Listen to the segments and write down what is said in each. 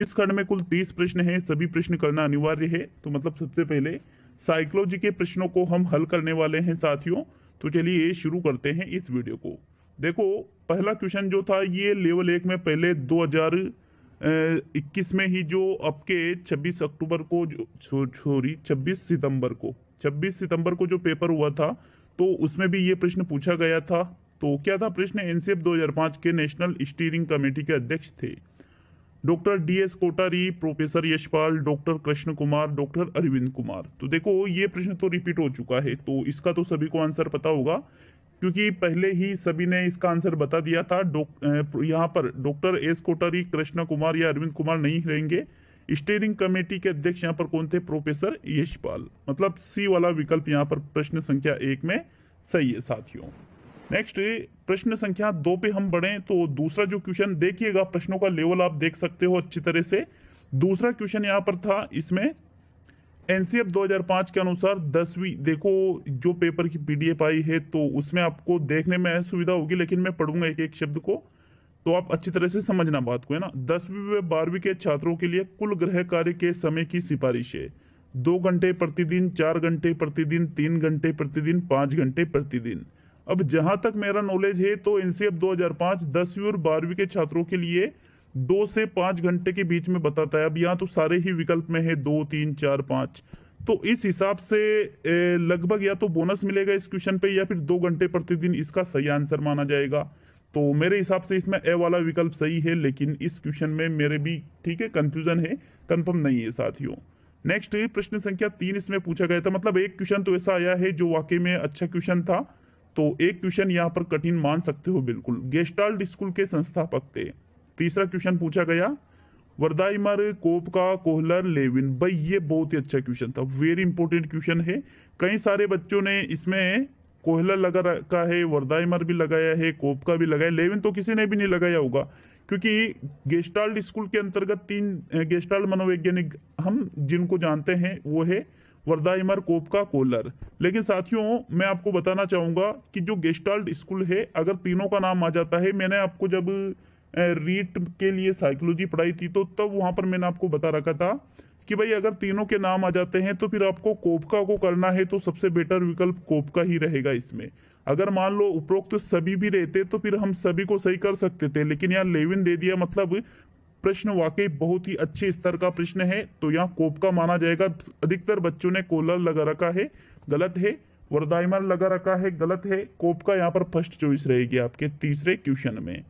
इस खंड में कुल 30 प्रश्न हैं, सभी प्रश्न करना अनिवार्य है। तो मतलब सबसे पहले साइकोलॉजी के प्रश्नों को हम हल करने वाले हैं साथियों। तो चलिए शुरू करते हैं इस वीडियो को। देखो पहला क्वेश्चन जो था ये लेवल 1 में पहले 2021 में ही जो आपके 26 अक्टूबर को 26 सितंबर को जो पेपर हुआ था तो उसमें भी ये प्रश्न पूछा गया था। तो क्या था प्रश्न? एनसीएफ 2005 के नेशनल स्टीयरिंग कमेटी के अध्यक्ष थे doctor DS Kothari, professor Yashpal, doctor Krishna Kumar, doctor Arvind Kumar. तो देखो ये प्रश्न तो रिपीट हो चुका है, तो इसका तो सभी को आंसर पता होगा क्योंकि पहले ही सभी ने इसका आंसर बता दिया था। यहाँ पर डॉक्टर एस कोठारी, कृष्ण कुमार या अरविंद कुमार नहीं रहेंगे। स्टीयरिंग कमेटी के अध्यक्ष यहाँ पर कौन थे? प्रोफेसर यशपाल। मतलब सी वाला विकल्प यहाँ पर प्रश्न संख्या 1 में सही है साथियों। नेक्स्ट प्रश्न संख्या 2 पे हम बढ़े तो दूसरा जो क्वेश्चन देखिएगा, प्रश्नों का लेवल आप देख सकते हो अच्छी तरह से। दूसरा क्वेश्चन यहाँ पर था, इसमें एनसीएफ 2005 के अनुसार 10वीं, देखो जो पेपर की पीडीएफ आई है तो उसमें आपको देखने में असुविधा होगी, लेकिन मैं पढ़ूंगा एक एक शब्द को तो आप अच्छी तरह से समझना बात को, है ना। 10वीं व 12वीं के छात्रों के लिए कुल गृह कार्य के समय की सिफारिश है 2 घंटे प्रतिदिन, 4 घंटे प्रतिदिन, 3 घंटे प्रतिदिन, 5 घंटे प्रतिदिन। अब जहां तक मेरा नॉलेज है तो एनसीएफ 2005 10वीं और 12वीं के छात्रों के लिए 2 से 5 घंटे के बीच में बताता है। अब यहाँ तो सारे ही विकल्प में है 2, 3, 4, 5, तो इस हिसाब से लगभग या तो बोनस मिलेगा इस क्वेश्चन पे या फिर 2 घंटे प्रतिदिन इसका सही आंसर माना जाएगा। तो मेरे हिसाब से इसमें ए वाला विकल्प सही है, लेकिन इस क्वेश्चन में मेरे भी ठीक है कंफ्यूजन है, कंफर्म नहीं है साथियों। नेक्स्ट प्रश्न संख्या 3 इसमें पूछा गया था, मतलब एक क्वेश्चन तो ऐसा आया है जो वाकई में अच्छा क्वेश्चन था, तो एक क्वेश्चन यहाँ पर कठिन मान सकते हो बिल्कुल। गेस्टाल्ट स्कूल के संस्थापक थे। तीसरा क्वेश्चन पूछा गया वर्दाइमर, कोपका, कोहलर, लेविन। भाई ये बहुत ही अच्छा क्वेश्चन था, वेरी इंपॉर्टेंट क्वेश्चन है। कई सारे बच्चों ने इसमें कोहलर लगा रखा है, वर्दाइमर भी लगाया है, कोपका भी लगाया, लेविन तो किसी ने भी नहीं लगाया होगा क्योंकि गेस्टाल्ट स्कूल के अंतर्गत 3 गेस्टाल्ट मनोवैज्ञानिक हम जिनको जानते हैं वो है वर्दाइमर, कोपका, कोहलर। लेकिन साथियों मैं आपको बताना चाहूंगा कि जो गेस्टाल्ट स्कूल है अगर तीनों का नाम आ जाता है, मैंने आपको जब रीट के लिए साइकोलॉजी पढ़ाई थी तो तब वहां पर मैंने आपको बता रखा था कि भाई अगर तीनों के नाम आ जाते हैं तो फिर आपको कोपका को करना है तो सबसे बेटर विकल्प कोपका ही रहेगा इसमें। अगर मान लो उपरोक्त तो सभी भी रहते तो फिर हम सभी को सही कर सकते थे, लेकिन यहाँ लेविन दे दिया, मतलब प्रश्न वाकई बहुत ही अच्छे स्तर का प्रश्न है, तो यहाँ कोपका माना जाएगा। अधिकतर बच्चों ने कोलर लगा रखा है, गलत है। वर्दाइमर लगा रखा है, गलत है। कोपका यहाँ पर फर्स्ट चॉइस रहेगी आपके तीसरे क्वेश्चन में।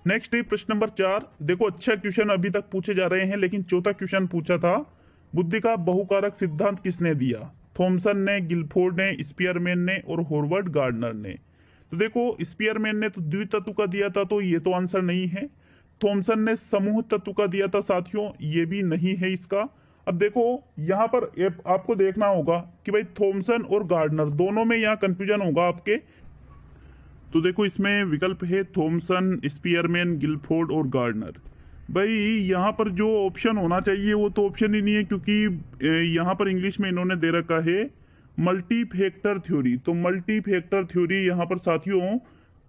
नेक्स्ट है प्रश्न नंबर 4। देखो अच्छा क्वेश्चन अभी तक पूछे जा रहे हैं, लेकिन चौथा क्वेश्चन पूछा था बुद्धि का बहुकारक सिद्धांत किसने दिया? थॉमसन ने, गिलफोर्ड ने, स्पीयरमैन ने और हॉवर्ड गार्डनर ने। तो देखो स्पीयरमैन ने तो द्वितत्व का दिया था, तो ये तो आंसर नहीं है। थॉमसन ने समूह तत्व का दिया था साथियों, ये भी नहीं है इसका। अब देखो यहाँ पर आपको देखना होगा कि भाई थॉमसन और गार्डनर दोनों में यहाँ कंफ्यूजन होगा आपके। तो देखो इसमें विकल्प है थॉमसन, स्पीयरमैन, गिलफोर्ड और गार्डनर। भाई यहाँ पर जो ऑप्शन होना चाहिए वो तो ऑप्शन ही नहीं है, क्योंकि यहाँ पर इंग्लिश में इन्होंने दे रखा है मल्टी फैक्टर थ्योरी। तो मल्टी फैक्टर थ्योरी यहाँ पर साथियों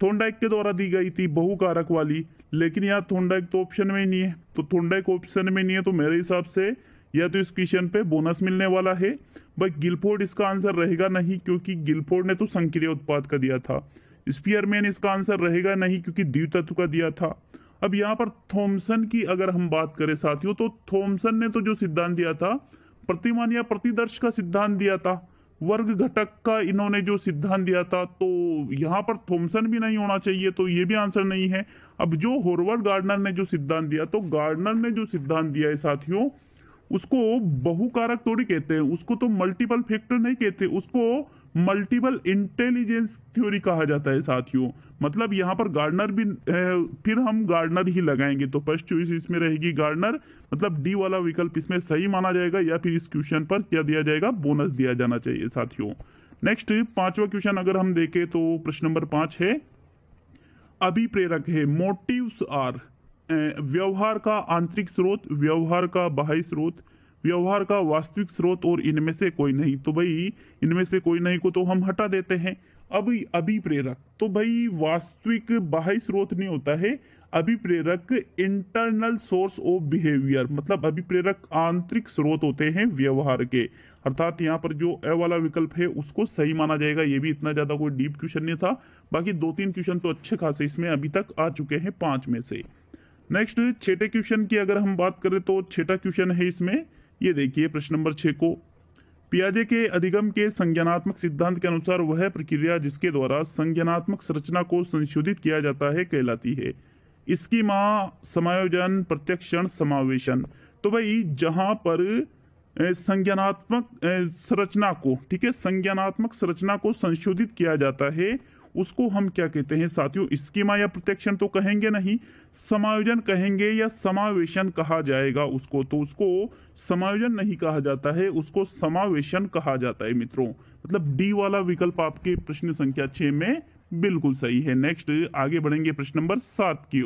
थॉर्नडाइक के द्वारा दी गई थी, बहुकारक वाली, लेकिन यहाँ थॉर्नडाइक तो ऑप्शन में ही नहीं है। तो थॉर्नडाइक ऑप्शन में नहीं है तो मेरे हिसाब से या तो इस क्वेश्चन पे बोनस मिलने वाला है। भाई गिलफोर्ड इसका आंसर रहेगा नहीं, क्योंकि गिलफोर्ड ने तो संक्रिय उत्पाद का दिया था। स्पीयरमैन इसका आंसर रहेगा नहीं क्योंकि द्वितत्व का दिया था। अब यहाँ पर थॉमसन की अगर हम बात करें साथियों, तो थॉमसन ने तो जो सिद्धांत दिया था प्रतिमान या प्रतिदर्श का सिद्धांत दिया था, वर्ग घटक का इन्होंने जो सिद्धांत दिया था, तो यहाँ पर थॉमसन भी नहीं होना चाहिए, तो ये भी आंसर नहीं है। अब जो हॉवर्ड गार्डनर ने जो सिद्धांत दिया, तो गार्डनर ने जो सिद्धांत दिया है साथियों उसको बहुकारक थोड़ी कहते हैं, उसको तो मल्टीपल फैक्टर नहीं कहते, उसको मल्टीपल इंटेलिजेंस थ्योरी कहा जाता है साथियों। मतलब यहाँ पर गार्डनर भी फिर हम गार्डनर ही लगाएंगे, तो फर्स्ट चॉइस इसमें रहेगी गार्डनर, मतलब डी वाला विकल्प इसमें सही माना जाएगा, या फिर इस क्वेश्चन पर क्या दिया जाएगा? बोनस दिया जाना चाहिए साथियों। नेक्स्ट 5वां क्वेश्चन अगर हम देखें तो प्रश्न नंबर 5 है अभिप्रेरक है। मोटिव्स आर व्यवहार का आंतरिक स्रोत, व्यवहार का बाह्य स्रोत, व्यवहार का वास्तविक स्रोत और इनमें से कोई नहीं। तो भाई इनमें से कोई नहीं को तो हम हटा देते हैं। अब अभिप्रेरक तो भाई वास्तविक बाह्य स्रोत नहीं होता है, अभिप्रेरक इंटरनल सोर्स ऑफ बिहेवियर, मतलब अभिप्रेरक आंतरिक स्रोत होते हैं व्यवहार के। अर्थात यहाँ पर जो ए वाला विकल्प है उसको सही माना जाएगा। ये भी इतना ज्यादा कोई डीप क्वेश्चन नहीं था, बाकी 2-3 क्वेश्चन तो अच्छे खासे इसमें अभी तक आ चुके हैं 5 में से। नेक्स्ट छठे क्वेश्चन की अगर हम बात करें तो छठा क्वेश्चन है इसमें, ये देखिए प्रश्न नंबर 6 को। पियाजे के अधिगम के संज्ञानात्मक सिद्धांत के अनुसार वह प्रक्रिया जिसके द्वारा संज्ञानात्मक संरचना को संशोधित किया जाता है कहलाती है। इसकी माँ समायोजन, प्रत्यक्षण, समावेशन। तो भाई जहां पर संज्ञानात्मक संरचना को, ठीक है, संज्ञानात्मक संरचना को संशोधित किया जाता है उसको हम क्या कहते हैं साथियों? स्कीमा या प्रत्यक्षण तो कहेंगे नहीं, समायोजन कहेंगे या समावेशन कहा जाएगा उसको। तो उसको समायोजन नहीं कहा जाता है, उसको समावेशन कहा जाता है मित्रों। मतलब डी वाला विकल्प आपके प्रश्न संख्या 6 में बिल्कुल सही है। नेक्स्ट आगे बढ़ेंगे प्रश्न नंबर 7 की।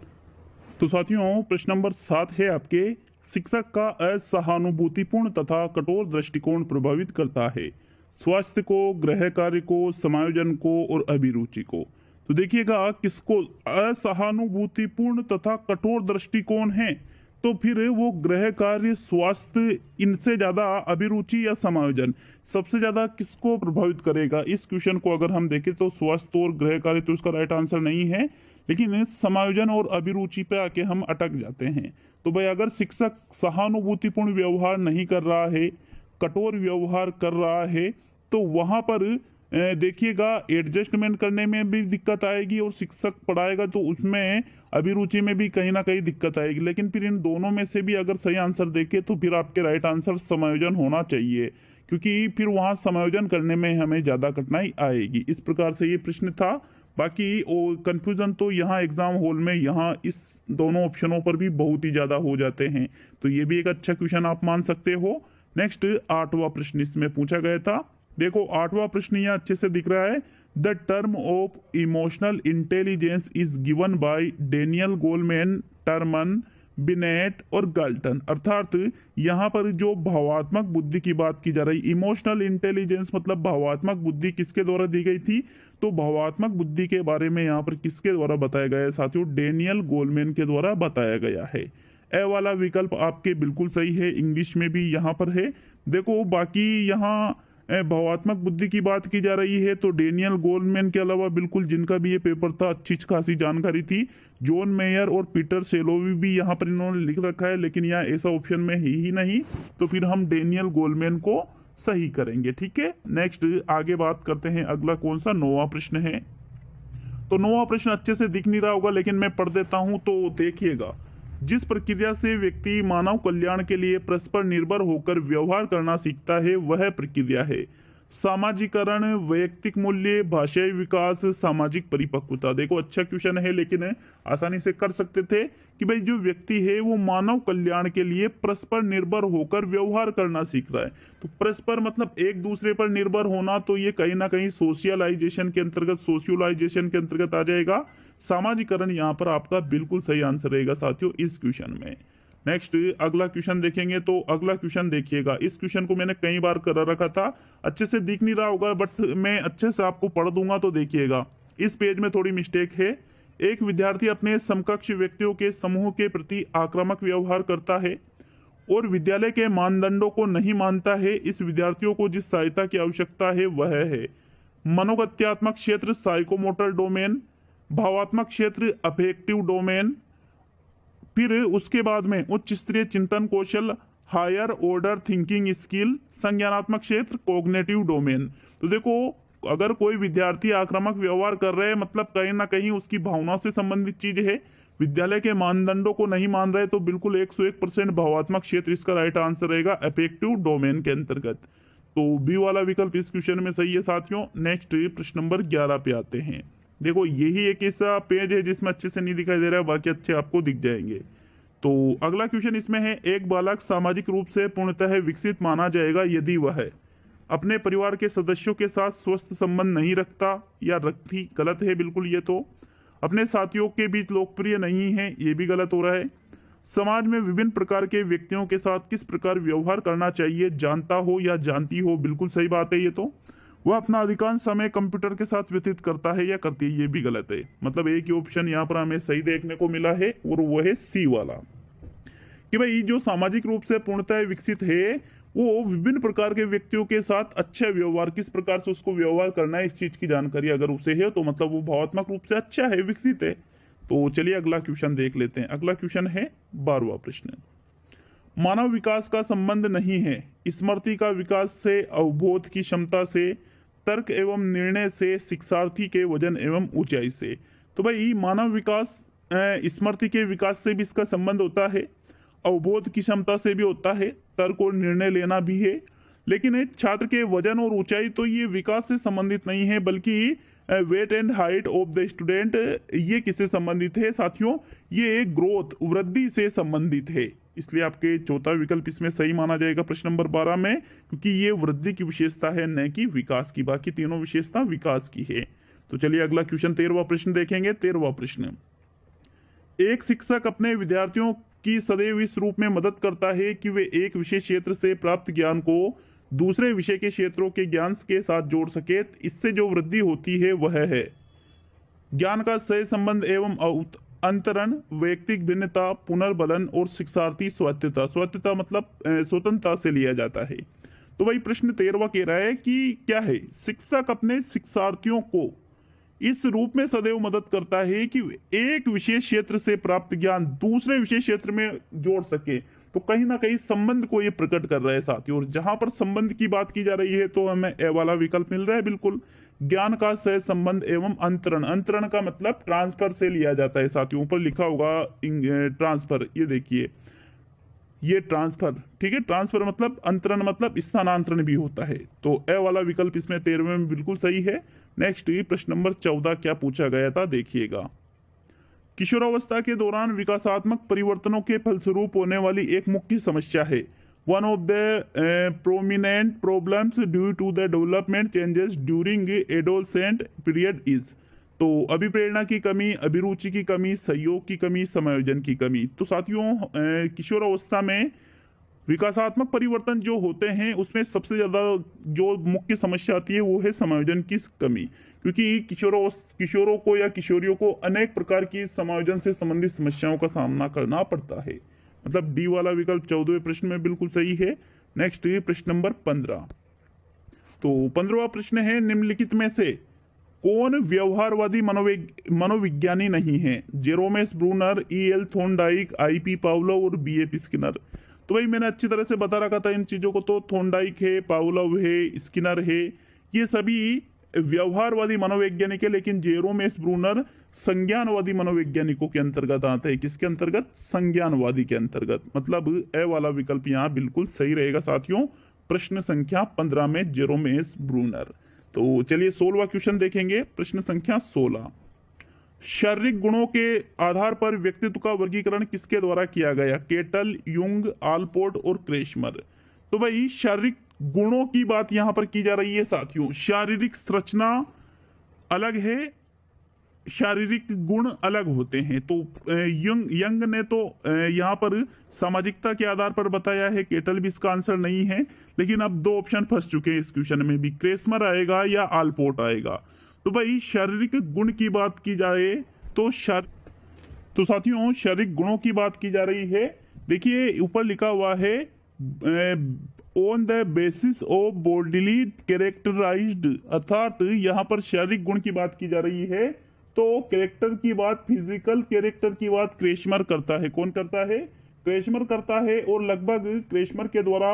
तो साथियों प्रश्न नंबर 7 है आपके, शिक्षक का असहानुभूतिपूर्ण तथा कठोर दृष्टिकोण प्रभावित करता है स्वास्थ्य को, गृह कार्य को, समायोजन को और अभिरुचि को। तो देखिएगा किसको असहानुभूतिपूर्ण तथा कठोर दृष्टिकोण है, तो फिर वो गृह कार्य, स्वास्थ्य, इनसे ज्यादा अभिरुचि या समायोजन सबसे ज्यादा किसको प्रभावित करेगा? इस क्वेश्चन को अगर हम देखें तो स्वास्थ्य और गृह कार्य तो इसका राइट आंसर नहीं है, लेकिन समायोजन और अभिरुचि पे आके हम अटक जाते हैं। तो भाई अगर शिक्षक सहानुभूतिपूर्ण व्यवहार नहीं कर रहा है, कठोर व्यवहार कर रहा है, तो वहां पर देखिएगा एडजस्टमेंट करने में भी दिक्कत आएगी और शिक्षक पढ़ाएगा तो उसमें अभिरुचि में भी कहीं ना कहीं दिक्कत आएगी। लेकिन फिर इन दोनों में से भी अगर सही आंसर देखे तो फिर आपके राइट आंसर समायोजन होना चाहिए, क्योंकि फिर वहां समायोजन करने में हमें ज्यादा कठिनाई आएगी। इस प्रकार से ये प्रश्न था। बाकी कंफ्यूजन तो यहाँ एग्जाम हॉल में यहाँ इस दोनों ऑप्शनों पर भी बहुत ही ज्यादा हो जाते हैं, तो ये भी एक अच्छा क्वेश्चन आप मान सकते हो। नेक्स्ट 8वां प्रश्न इसमें पूछा गया था। देखो 8वां प्रश्न यहाँ अच्छे से दिख रहा है। The term of emotional intelligence is given by Daniel Goleman, Terman, beneath और गाल्टन। अर्थात यहाँ पर जो भावात्मक बुद्धि की बात की जा रही, इमोशनल इंटेलिजेंस मतलब भावात्मक बुद्धि किसके द्वारा दी गई थी? तो भावात्मक बुद्धि के बारे में यहाँ पर किसके द्वारा बताया गया है साथियों? डेनियल गोलमैन के द्वारा बताया गया है। ए वाला विकल्प आपके बिल्कुल सही है, इंग्लिश में भी यहाँ पर है। देखो बाकी यहाँ भावात्मक बुद्धि की बात की जा रही है तो डेनियल गोलमैन के अलावा बिल्कुल जिनका भी ये पेपर था अच्छी खासी जानकारी थी, जॉन मेयर और पीटर सेलोवी भी यहाँ पर इन्होंने लिख रखा है, लेकिन यहाँ ऐसा ऑप्शन में है ही नहीं, तो फिर हम डेनियल गोलमैन को सही करेंगे। ठीक है, नेक्स्ट आगे बात करते हैं। अगला कौन सा? 9वां प्रश्न है। तो 9वां प्रश्न अच्छे से दिख नहीं रहा होगा, लेकिन मैं पढ़ देता हूं तो देखिएगा। जिस प्रक्रिया से व्यक्ति मानव कल्याण के लिए परस्पर निर्भर होकर व्यवहार करना सीखता है वह प्रक्रिया है सामाजिकरण, वैयक्तिक मूल्य, भाषाई विकास, सामाजिक परिपक्वता। देखो अच्छा क्वेश्चन है, लेकिन आसानी से कर सकते थे कि भाई जो व्यक्ति है वो मानव कल्याण के लिए परस्पर निर्भर होकर व्यवहार करना सीख रहा है। तो परस्पर मतलब एक दूसरे पर निर्भर होना, तो ये कहीं ना कहीं सोशियलाइजेशन के अंतर्गत, सोशियोलाइजेशन के अंतर्गत आ जाएगा। सामाजिकरण यहाँ पर आपका बिल्कुल सही आंसर रहेगा साथियों इस क्वेश्चन में। नेक्स्ट अगला क्वेश्चन देखेंगे। तो अगला क्वेश्चन देखिएगा, इस क्वेश्चन को मैंने कई बार कर रखा था, अच्छे से दिख नहीं रहा होगा बट मैं अच्छे से आपको पढ़ दूंगा तो देखिएगा। इस पेज में थोड़ी मिस्टेक है। एक विद्यार्थी अपने समकक्ष व्यक्तियों के समूह के प्रति आक्रामक व्यवहार करता है और विद्यालय के मानदंडों को नहीं मानता है। इस विद्यार्थियों को जिस सहायता की आवश्यकता है वह है मनोगत्यात्मक क्षेत्र, साइकोमोटर डोमेन, भावात्मक क्षेत्र, अफेक्टिव डोमेन, फिर उसके बाद में उच्च स्तरीय चिंतन कौशल, हायर ऑर्डर थिंकिंग स्किल, संज्ञानात्मक क्षेत्र, कॉग्निटिव डोमेन। तो देखो अगर कोई विद्यार्थी आक्रामक व्यवहार कर रहे हैं मतलब कहीं ना कहीं उसकी भावना से संबंधित चीज है, विद्यालय के मानदंडों को नहीं मान रहे, तो बिल्कुल 101% भावात्मक क्षेत्र इसका राइट आंसर रहेगा अफेक्टिव डोमेन के अंतर्गत। तो बी वाला विकल्प इस क्वेश्चन में सही है साथियों। नेक्स्ट प्रश्न नंबर 11 पे आते हैं। देखो यही एक ऐसा पेज है जिसमें अच्छे से नहीं दिखाई दे रहा है, बाकी अच्छे आपको दिख जाएंगे। तो अगला क्वेश्चन इसमें है, एक बालक सामाजिक रूप से पूर्णतः विकसित माना जाएगा यदि वह अपने परिवार के सदस्यों के साथ स्वस्थ संबंध नहीं रखता या रखती। गलत है बिल्कुल ये तो। अपने साथियों के बीच लोकप्रिय नहीं है, ये भी गलत हो रहा है। समाज में विभिन्न प्रकार के व्यक्तियों के साथ किस प्रकार व्यवहार करना चाहिए जानता हो या जानती हो, बिल्कुल सही बात है ये तो। वह अपना अधिकांश समय कंप्यूटर के साथ व्यतीत करता है या करती है, ये भी गलत है। मतलब एक ही ऑप्शन यहाँ पर हमें सही देखने को मिला है और वो है सी वाला, कि भाई जो सामाजिक रूप से पूर्णतः विकसित है वो विभिन्न प्रकार के व्यक्तियों के साथ अच्छा व्यवहार, किस प्रकार से उसको व्यवहार करना है इस चीज की जानकारी अगर उसे है तो मतलब वो भावात्मक रूप से अच्छा है, विकसित है। तो चलिए अगला क्वेश्चन देख लेते हैं। अगला क्वेश्चन है 12वां प्रश्न। मानव विकास का संबंध नहीं है स्मृति का विकास से, अवबोध की क्षमता से, तर्क एवं निर्णय से, शिक्षार्थी के वजन एवं ऊंचाई से। तो भाई मानव विकास स्मृति के विकास से भी इसका संबंध होता है, अवबोध की क्षमता से भी होता है, तर्क और निर्णय लेना भी है, लेकिन एक छात्र के वजन और ऊंचाई तो ये विकास से संबंधित नहीं है, बल्कि weight and height of the student ये किससे संबंधित है साथियों, ये एक ग्रोथ वृद्धि से संबंधित है। इसलिए आपके चौथा विकल्प इसमें सही माना जाएगा प्रश्न नंबर 12 में, क्योंकि ये वृद्धि की विशेषता है न कि विकास की, बाकी तीनों विशेषता विकास की है। तो चलिए अगला क्वेश्चन 13वां प्रश्न देखेंगे। 13वां प्रश्न, एक शिक्षक अपने विद्यार्थियों की सदैव इस रूप में मदद करता है कि वे एक विशेष क्षेत्र से प्राप्त ज्ञान को दूसरे विषय के क्षेत्रों के ज्ञान के साथ जोड़ सके। इससे जो वृद्धि होती है वह है ज्ञान का सह संबंध एवं अंतरण, वैयक्तिक भिन्नता, पुनर्बलन और शिक्षार्थी स्वायत्तता। स्वायत्तता मतलब स्वतंत्रता से लिया जाता है। तो वही प्रश्न 13वां कह रहा है कि क्या है, शिक्षक अपने शिक्षार्थियों को इस रूप में सदैव मदद करता है कि एक विशेष क्षेत्र से प्राप्त ज्ञान दूसरे विशेष क्षेत्र में जोड़ सके। तो कहीं ना कहीं संबंध को ये प्रकट कर रहा है साथियों, और जहां पर संबंध की बात की जा रही है तो हमें ए वाला विकल्प मिल रहा है बिल्कुल, ज्ञान का सह संबंध एवं अंतरण। अंतरण का मतलब ट्रांसफर से लिया जाता है साथियों, ऊपर लिखा होगा ट्रांसफर, ये देखिए ये ट्रांसफर, ठीक है, ट्रांसफर मतलब अंतरण मतलब स्थानांतरण भी होता है। तो ए वाला विकल्प इसमें 13वें में बिल्कुल सही है। नेक्स्ट प्रश्न नंबर 14 क्या पूछा गया था देखिएगा। किशोरावस्था के दौरान विकासात्मक परिवर्तनों के फलस्वरूप होने वाली एक मुख्य समस्या है, one of the prominent problems due to the development changes during adolescent period is. तो अभिप्रेरणा की कमी, अभिरुचि की कमी, सहयोग की कमी, समायोजन की कमी। तो साथियों किशोरावस्था में विकासात्मक परिवर्तन जो होते हैं उसमें सबसे ज्यादा जो मुख्य समस्या आती है वो है समायोजन की कमी, क्योंकि किशोरों को या किशोरियों को अनेक प्रकार की समायोजन से संबंधित समस्याओं का सामना करना पड़ता है। मतलब डी वाला विकल्प 14वें प्रश्न में बिल्कुल सही है। नेक्स्ट प्रश्न नंबर 15। तो 15वां प्रश्न है, निम्नलिखित में से कौन व्यवहारवादी मनोविज्ञानी नहीं है? जेरोमेस Brunner, E.L. Thorndike, I.P. Pavlov और B.F. स्किनर। तो भाई मैंने अच्छी तरह से बता रखा था इन चीजों को, तो थॉर्नडाइक है, पावलोव है, स्किनर है, ये सभी व्यवहारवादी मनोवैज्ञानिक है, लेकिन जेरोमेस ब्रूनर संज्ञानवादी मनोवैज्ञानिकों के अंतर्गत आता है। किसके अंतर्गत? संज्ञानवादी के अंतर्गत। मतलब ए वाला विकल्प यहाँ बिल्कुल सही रहेगा साथियों, प्रश्न संख्या 15 में जेरोमेस ब्रूनर। तो चलिए 16वां क्वेश्चन देखेंगे, प्रश्न संख्या 16। शारीरिक गुणों के आधार पर व्यक्तित्व का वर्गीकरण किसके द्वारा किया गया? केटल, युंग, आलपोर्ट और क्रेशमर। तो भाई शारीरिक गुणों की बात यहां पर की जा रही है साथियों, शारीरिक संरचना अलग है, शारीरिक गुण अलग होते हैं। तो यंग ने तो यहाँ पर सामाजिकता के आधार पर बताया है, केटल भी इसका आंसर नहीं है, लेकिन अब दो ऑप्शन फंस चुके हैं इस क्वेश्चन में भी, क्रेसमर आएगा या आलपोर्ट आएगा। तो भाई शारीरिक गुण की बात की जाए तो साथियों शारीरिक गुणों की बात की जा रही है। देखिए ऊपर लिखा हुआ है on the basis of bodily characterized, अर्थात यहाँ पर शारीरिक गुण की बात की जा रही है। तो कैरेक्टर की बात, फिजिकल कैरेक्टर की बात क्रेशमर करता है। कौन करता है? क्रेशमर करता है। और लगभग क्रेशमर के द्वारा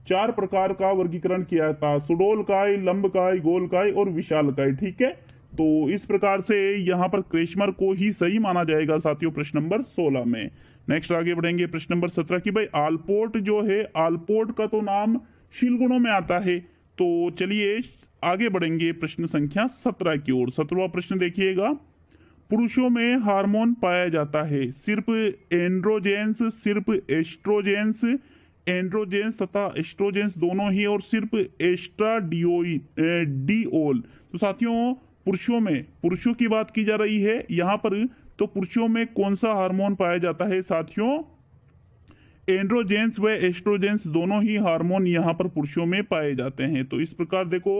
4 प्रकार का वर्गीकरण किया था, सुडोलकाय, लंबकाय, गोलकाय और विशालकाय। ठीक है, तो इस प्रकार से यहाँ पर क्रेशमर को ही सही माना जाएगा साथियों प्रश्न नंबर 16 में। नेक्स्ट आगे बढ़ेंगे प्रश्न नंबर 17 की भाई आलपोर्ट जो है, आलपोर्ट का तो नाम शील गुणों में आता है। तो चलिए आगे बढ़ेंगे प्रश्न संख्या 17 की ओर। 17वां प्रश्न देखिएगा, पुरुषों में हार्मोन पाया जाता है, सिर्फ एंड्रोजेंस, सिर्फ एस्ट्रोजेंस, एंड्रोजेंस तथा एस्ट्रोजेंस दोनों ही, और सिर्फ एस्ट्राडियोल। तो साथियों पुरुषों की बात की जा रही है यहाँ पर, तो पुरुषों में कौन सा हार्मोन पाया जाता है साथियों? एंड्रोजेंस व एस्ट्रोजेंस दोनों ही हार्मोन यहाँ पर पुरुषों में पाए जाते हैं। तो इस प्रकार देखो,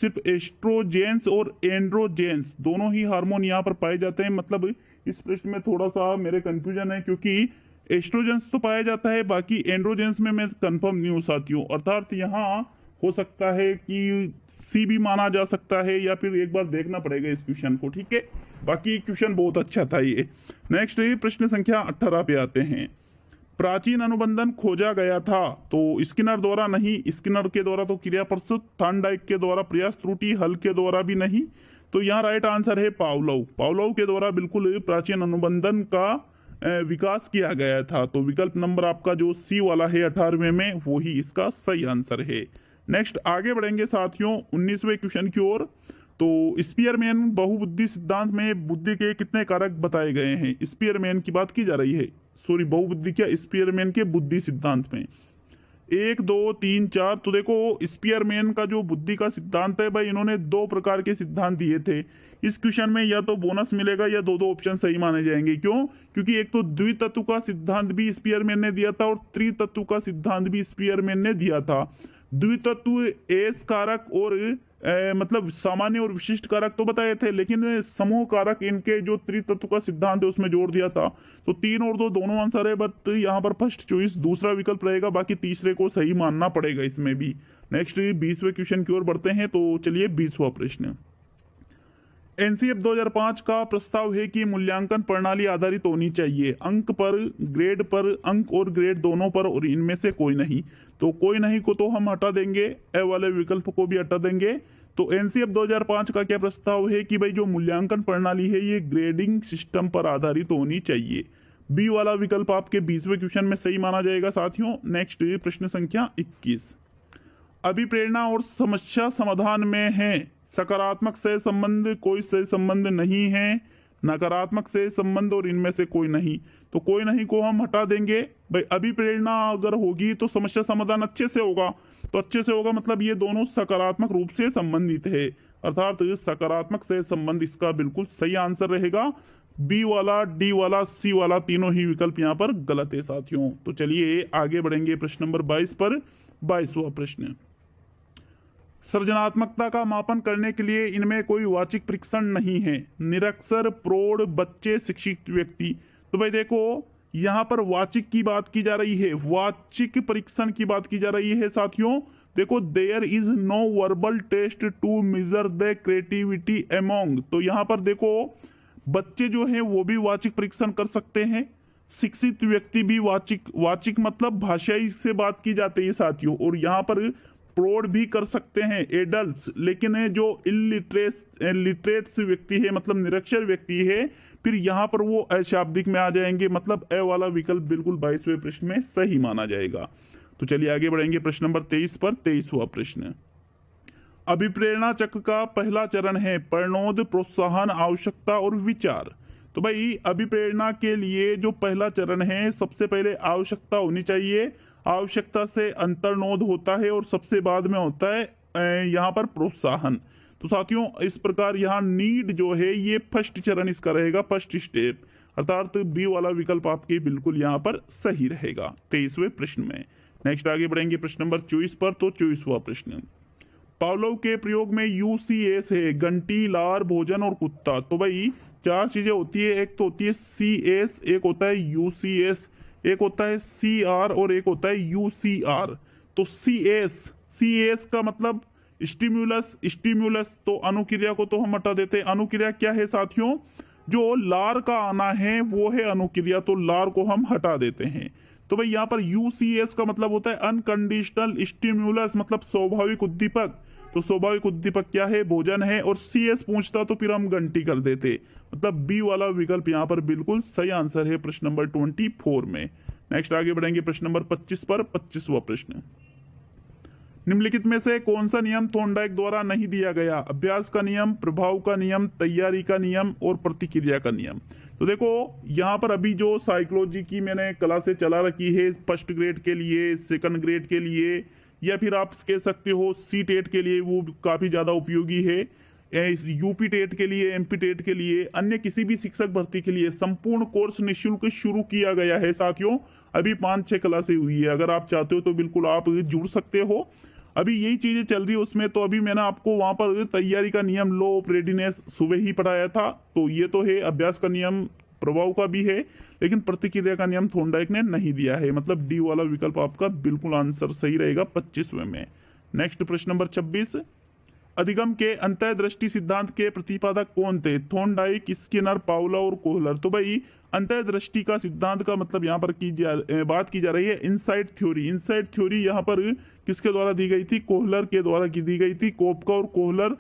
सिर्फ एस्ट्रोजेंस और एंड्रोजेंस दोनों ही हार्मोन यहाँ पर पाए जाते हैं। मतलब इस प्रश्न में थोड़ा सा मेरे कंफ्यूजन है, क्योंकि एस्ट्रोजेंस तो पाया जाता है, बाकी एंड्रोजेंस में मैं कंफर्म नहीं हूँ साथियों। अर्थात यहाँ हो सकता है कि सी भी माना जा सकता है, या फिर एक बार देखना पड़ेगा इस क्वेश्चन को। ठीक है, बाकी क्वेश्चन बहुत अच्छा था ये। नेक्स्ट प्रश्न संख्या 18 पे आते हैं। प्राचीन अनुबंधन खोजा गया था, तो स्किनर द्वारा नहीं, स्किनर के द्वारा तो क्रिया प्रस्तुत, थॉर्नडाइक के द्वारा प्रयास त्रुटि, हल के द्वारा भी नहीं। तो यहाँ राइट आंसर है पावलोव। पावलोव के द्वारा बिल्कुल प्राचीन अनुबंधन का विकास किया गया था। तो विकल्प नंबर आपका जो सी वाला है 18वें में, वो ही इसका सही आंसर है। नेक्स्ट आगे बढ़ेंगे साथियों 19वें क्वेश्चन की ओर। तो स्पीयरमैन बहुबुद्धि सिद्धांत में बुद्धि के कितने कारक बताए गए हैं? स्पीयरमैन की बात की जा रही है, सॉरी बहुबुद्धि क्या, स्पीयरमैन के बुद्धि सिद्धांत में 1 2 3 4। तो देखो स्पीयरमैन का जो बुद्धि का सिद्धांत है भाई, इन्होंने 2 प्रकार के सिद्धांत दिए थे। इस क्वेश्चन में या तो बोनस मिलेगा या दो ऑप्शन सही माने जाएंगे। क्यों? क्योंकि एक तो द्वितत्व का सिद्धांत भी स्पीयरमैन ने दिया था और त्रितत्व का सिद्धांत भी स्पीयरमैन ने दिया था। द्वितत्व एस कारक और मतलब सामान्य और विशिष्ट कारक तो बताए थे, लेकिन समूह कारक इनके जो त्रितत्व का सिद्धांत है उसमें जोड़ दिया था। तो 3 और 2 दोनों आंसर है, बट यहाँ पर फर्स्ट चॉइस दूसरा विकल्प रहेगा, बाकी तीसरे को सही मानना पड़ेगा इसमें भी। नेक्स्ट 20वें क्वेश्चन की ओर बढ़ते हैं। तो चलिए 20वां प्रश्न। एनसीएफ 2005 का प्रस्ताव है कि मूल्यांकन प्रणाली आधारित होनी चाहिए, अंक पर, ग्रेड पर, अंक और ग्रेड दोनों पर, और इनमें से कोई नहीं। तो कोई नहीं को तो हम हटा देंगे, ए वाले विकल्प को भी हटा देंगे। तो एनसीएफ 2005 का क्या प्रस्ताव है कि भाई जो मूल्यांकन प्रणाली है ये ग्रेडिंग सिस्टम पर आधारित होनी चाहिए। बी वाला विकल्प आपके 20वें क्वेश्चन में सही माना जाएगा साथियों। नेक्स्ट प्रश्न संख्या 21। अभिप्रेरणा और समस्या समाधान में है सकारात्मक से संबंध, कोई से संबंध नहीं है, नकारात्मक से संबंध, और इनमें से कोई नहीं। तो कोई नहीं को हम हटा देंगे। भाई अभिप्रेरणा अगर होगी तो समस्या समाधान अच्छे से होगा, तो अच्छे से होगा मतलब ये दोनों सकारात्मक रूप से संबंधित है, अर्थात सकारात्मक से संबंध इसका बिल्कुल सही आंसर रहेगा। बी वाला, डी वाला, सी वाला तीनों ही विकल्प यहाँ पर गलत है साथियों। तो चलिए आगे बढ़ेंगे प्रश्न नंबर 22 पर। 22वां प्रश्न। सृजनात्मकता का मापन करने के लिए इनमें कोई वाचिक परीक्षण नहीं है, निरक्षर, प्रौढ़, बच्चे, शिक्षित व्यक्ति। तो भाई देखो यहाँ पर वाचिक की बात की जा रही है, वाचिक परीक्षण की बात की जा रही है साथियों। देखो there is no verbal test to measure the creativity among. तो यहाँ पर देखो बच्चे जो हैं वो भी वाचिक परीक्षण कर सकते हैं, शिक्षित व्यक्ति भी वाचिक मतलब भाषाई से बात की जाती है साथियों, और यहाँ पर प्रौढ़ भी कर सकते हैं, एडल्ट्स। लेकिन जो लिटरेट्स व्यक्ति है मतलब निरक्षर व्यक्ति है, फिर यहाँ पर वो अशाब्दिक में आ जाएंगे, मतलब ए वाला विकल्प बिल्कुल 22वें प्रश्न में सही माना जाएगा। तो चलिए आगे बढ़ेंगे प्रश्न नंबर 23 पर। 23वां प्रश्न। अभिप्रेरणा चक्र का पहला चरण है प्रणोद, प्रोत्साहन, आवश्यकता और विचार। तो भाई अभिप्रेरणा के लिए जो पहला चरण है, सबसे पहले आवश्यकता होनी चाहिए, आवश्यकता से अंतर्नोद होता है, और सबसे बाद में होता है यहाँ पर प्रोत्साहन। तो साथियों इस प्रकार यहाँ नीड जो है ये फर्स्ट चरण इसका रहेगा, फर्स्ट स्टेप, अर्थात बी वाला विकल्प आपके बिल्कुल यहाँ पर सही रहेगा 23वें प्रश्न में। नेक्स्ट आगे बढ़ेंगे प्रश्न नंबर 24 पर। तो 24वां प्रश्न। पावलोव के प्रयोग में यूसीएस है, घंटी, लार, भोजन और कुत्ता। तो भाई 4 चीजें होती है, एक तो होती है सीएस, एक होता है यूसीएस, एक होता है सीआर और एक होता है यूसीआर। तो सीएस का मतलब स्टिम्युलस, तो अनुक्रिया को तो हम हटा देते हैं। अनुक्रिया क्या है साथियों? जो लार का आना है वो है अनुक्रिया, तो लार को हम हटा देते हैं। तो भाई यहाँ पर यूसीएस का मतलब होता है अनकंडीशनल स्टिम्युलस, मतलब स्वाभाविक उद्दीपक। तो स्वाभाविक उद्दीपक क्या है? भोजन है। और सीएस पूछता तो फिर हम घंटी कर देते, मतलब बी वाला विकल्प यहाँ पर बिल्कुल सही आंसर है प्रश्न नंबर 24 में। नेक्स्ट आगे बढ़ेंगे प्रश्न नंबर 25 पर। 25वां प्रश्न। निम्नलिखित में से कौन सा नियम थॉर्नडाइक द्वारा नहीं दिया गया? अभ्यास का नियम, प्रभाव का नियम, तैयारी का नियम और प्रतिक्रिया का नियम। तो देखो यहाँ पर अभी जो साइकोलॉजी की मैंने क्लासें चला रखी है, फर्स्ट ग्रेड के लिए, सेकंड ग्रेड के लिए, या फिर आप कह सकते हो सी टेट के लिए, वो काफी ज्यादा उपयोगी है। यूपी टेट के लिए, एमपी टेट के लिए, अन्य किसी भी शिक्षक भर्ती के लिए संपूर्ण कोर्स निःशुल्क शुरू किया गया है साथियों। अभी 5-6 क्लासें हुई है। अगर आप चाहते हो तो बिल्कुल आप जुड़ सकते हो। अभी यही चीजें चल रही है उसमें। तो अभी मैंने आपको वहां पर तैयारी का नियम, लॉ ऑफ रेडीनेस सुबह ही पढ़ाया था। तो ये तो है, अभ्यास का नियम प्रभाव का भी है, लेकिन प्रतिक्रिया का नियम थॉर्नडाइक ने नहीं दिया है। मतलब डी वाला विकल्प आपका बिल्कुल आंसर सही रहेगा 25वें में। नेक्स्ट प्रश्न नंबर 26, अधिगम के अंतःदृष्टि सिद्धांत के प्रतिपादक कौन थे? थॉर्नडाइक, स्किनर, पाउला और कोहलर। तो भाई अंतःदृष्टि का सिद्धांत का मतलब यहाँ पर बात की जा रही है इनसाइट थ्योरी। इनसाइट थ्योरी यहाँ पर किसके द्वारा दी गई थी? कोहलर के द्वारा की दी गई थी। कोपका और कोहलर,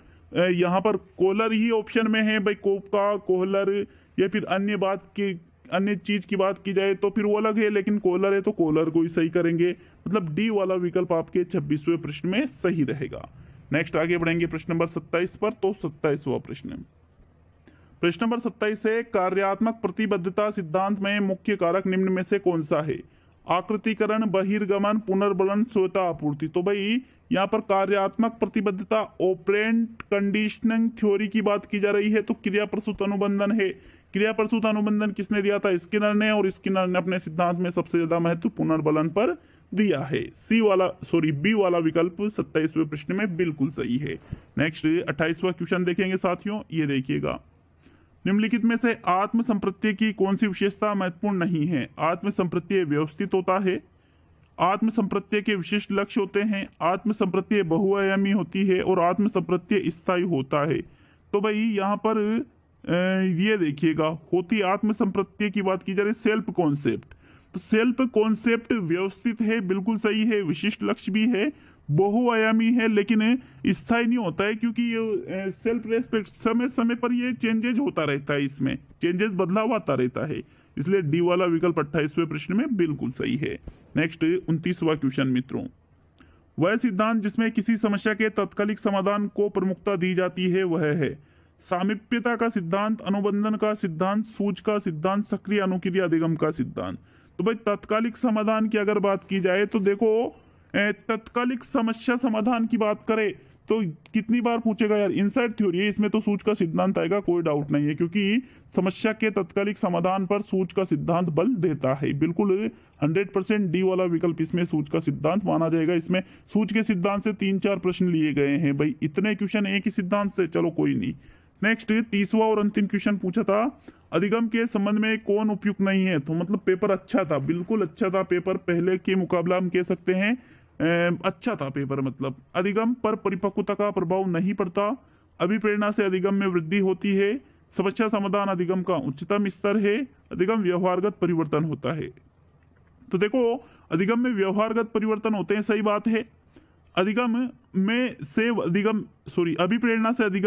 यहाँ पर कोहलर ही ऑप्शन में है भाई। कोपका, कोहलर या फिर अन्य चीज की बात की जाए तो फिर वो अलग है, लेकिन कोहलर है तो कोहलर को ही सही करेंगे। मतलब डी वाला विकल्प आपके 26वें प्रश्न में सही रहेगा। नेक्स्ट आगे बढ़ेंगे प्रश्न नंबर 27 पर। तो 27वां प्रश्न नंबर 27 है, कार्यात्मक प्रतिबद्धता सिद्धांत में मुख्य कारक निम्न में से कौन सा है? आकृतिकरण, बहिर्गमन, पुनर्बलन, स्वेता आपूर्ति। तो भाई यहाँ पर कार्यात्मक प्रतिबद्धता ऑपरेंट कंडीशनिंग थ्योरी की बात की जा रही है। तो क्रिया प्रसूत अनुबंधन है। क्रिया प्रसूत अनुबंधन किसने दिया था? स्किनर ने। और स्किनर ने अपने सिद्धांत में सबसे ज्यादा महत्व पुनर्बलन पर दिया है। बी वाला विकल्प 27वें प्रश्न में बिल्कुल सही है। नेक्स्ट 28वां क्वेश्चन देखेंगे साथियों, ये देखिएगा, निम्नलिखित में से आत्म संप्रत्यय की कौन सी विशेषता महत्वपूर्ण नहीं है? आत्म संप्रत्यय व्यवस्थित होता है, आत्म संप्रत्यय के विशिष्ट लक्ष्य होते हैं, आत्म संप्रत्यय बहुआयामी होती है और आत्म संप्रत्यय स्थायी होता है। तो भाई यहाँ पर ये देखिएगा, होती आत्म संप्रत्यय की बात की जा रही है सेल्फ कॉन्सेप्ट। तो सेल्फ कॉन्सेप्ट व्यवस्थित है, बिल्कुल सही है, विशिष्ट लक्ष्य भी है, बहुआयामी है, लेकिन स्थायी नहीं होता है, क्योंकि ये सेल्फ रेस्पेक्ट समय समय पर ये चेंजेज होता रहता है, इसमें चेंजेस बदलाव आता रहता है। इसलिए डी वाला विकल्प 28वें प्रश्न में बिल्कुल सही है। नेक्स्ट 29वां क्वेश्चन मित्रों, वह सिद्धांत जिसमें किसी समस्या के तात्कालिक समाधान को प्रमुखता दी जाती है वह है सामीप्यता का सिद्धांत, अनुबंधन का सिद्धांत, सूच का सिद्धांत, सक्रिय अनुक्रिया अधिगम का सिद्धांत। तो भाई तात्कालिक समाधान की अगर बात की जाए तो देखो, तात्कालिक समस्या समाधान की बात करें तो कितनी बार पूछेगा यार, इनसाइड थ्योरी है, इसमें तो सूच का सिद्धांत आएगा, कोई डाउट नहीं है, क्योंकि समस्या के तात्कालिक समाधान पर सूच का सिद्धांत बल देता है। बिल्कुल 100% डी वाला विकल्प इसमें सूच का सिद्धांत माना जाएगा। इसमें सूच के सिद्धांत से 3-4 प्रश्न लिए गए हैं भाई, इतने क्वेश्चन एक ही सिद्धांत से, चलो कोई नहीं। नेक्स्ट 30वां और अंतिम क्वेश्चन पूछा था, अधिगम के संबंध में कौन उपयुक्त नहीं है? तो मतलब पेपर अच्छा था, बिल्कुल अच्छा था पेपर, पहले के मुकाबला हम कह सकते हैं अच्छा था पेपर। मतलब अधिगम पर परिपक्वता का प्रभाव नहीं पड़ता, अभिप्रेरणा से अधिगम में वृद्धि होती है, समस्या समाधान अधिगम का उच्चतम स्तर है, अधिगम व्यवहारगत परिवर्तन होता है। तो देखो, अधिगम में व्यवहारगत परिवर्तन होते हैं, सही बात है। अभिप्रेरणा से अधिगम